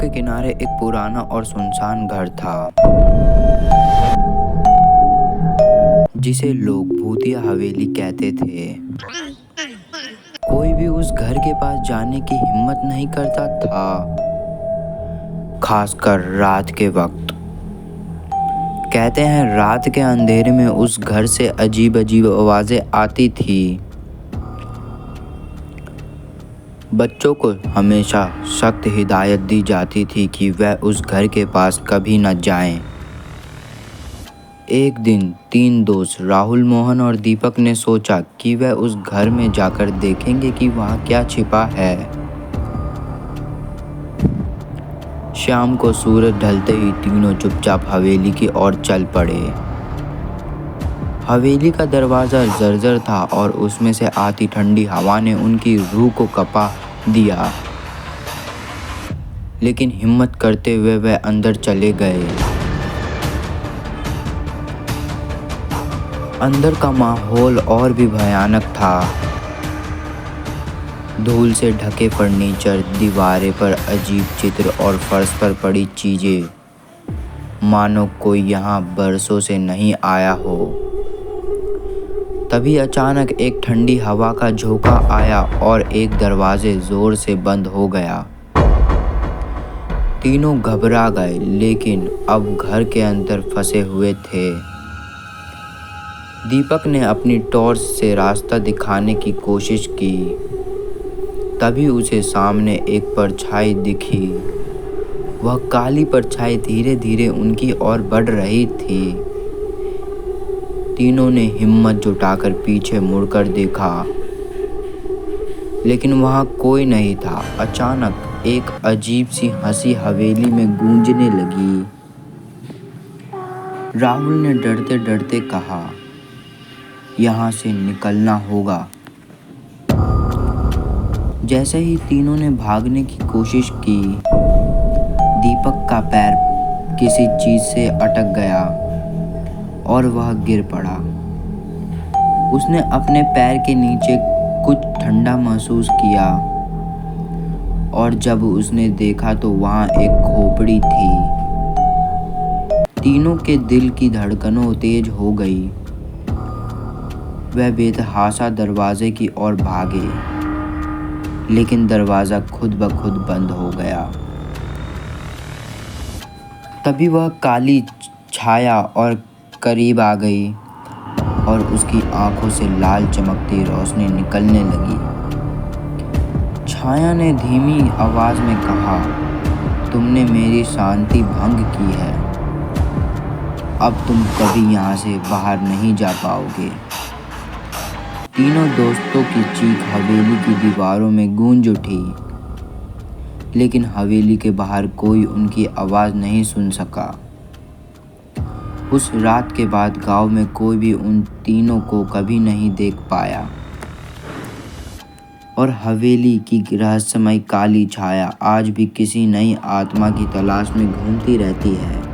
के किनारे एक पुराना और सुनसान घर था जिसे लोग भूतिया हवेली कहते थे। कोई भी उस घर के पास जाने की हिम्मत नहीं करता था, खासकर रात के वक्त। कहते हैं रात के अंधेरे में उस घर से अजीब अजीब आवाजें आती थी। बच्चों को हमेशा सख्त हिदायत दी जाती थी कि वह उस घर के पास कभी न जाएं। एक दिन 3 दोस्त राहुल, मोहन और दीपक ने सोचा कि वह उस घर में जाकर देखेंगे कि वहाँ क्या छिपा है। शाम को सूरज ढलते ही तीनों चुपचाप हवेली की ओर चल पड़े। हवेली का दरवाज़ा जर्जर था और उसमें से आती ठंडी हवा ने उनकी रूह को कंपा दिया। लेकिन हिम्मत करते हुए वह अंदर चले गए। अंदर का माहौल और भी भयानक था। धूल से ढके फर्नीचर, दीवारें पर अजीब चित्र और फर्श पर पड़ी चीजें, मानो कोई यहाँ बरसों से नहीं आया हो। तभी अचानक एक ठंडी हवा का झोंका आया और एक दरवाजे जोर से बंद हो गया। तीनों घबरा गए, लेकिन अब घर के अंदर फंसे हुए थे। दीपक ने अपनी टॉर्च से रास्ता दिखाने की कोशिश की। तभी उसे सामने एक परछाई दिखी। वह काली परछाई धीरे धीरे उनकी ओर बढ़ रही थी। तीनों ने हिम्मत जुटाकर पीछे मुड़कर देखा, लेकिन वहां कोई नहीं था। अचानक एक अजीब सी हंसी हवेली में गूंजने लगी। राहुल ने डरते डरते कहा, यहाँ से निकलना होगा। जैसे ही तीनों ने भागने की कोशिश की, दीपक का पैर किसी चीज से अटक गया और वह गिर पड़ा। उसने अपने पैर के नीचे कुछ ठंडा महसूस किया और जब उसने देखा तो वहां एक खोपड़ी थी। तीनों के दिल की धड़कनों तेज हो गई। वह बेतहाशा दरवाजे की ओर भागे, लेकिन दरवाजा खुद ब खुद बंद हो गया। तभी वह काली छाया और करीब आ गई और उसकी आंखों से लाल चमकती रोशनी निकलने लगी। छाया ने धीमी आवाज में कहा, तुमने मेरी शांति भंग की है। अब तुम कभी यहाँ से बाहर नहीं जा पाओगे। तीनों दोस्तों की चीख हवेली की दीवारों में गूंज उठी, लेकिन हवेली के बाहर कोई उनकी आवाज नहीं सुन सका। उस रात के बाद गांव में कोई भी उन तीनों को कभी नहीं देख पाया और हवेली की रहस्यमय काली छाया आज भी किसी नई आत्मा की तलाश में घूमती रहती है।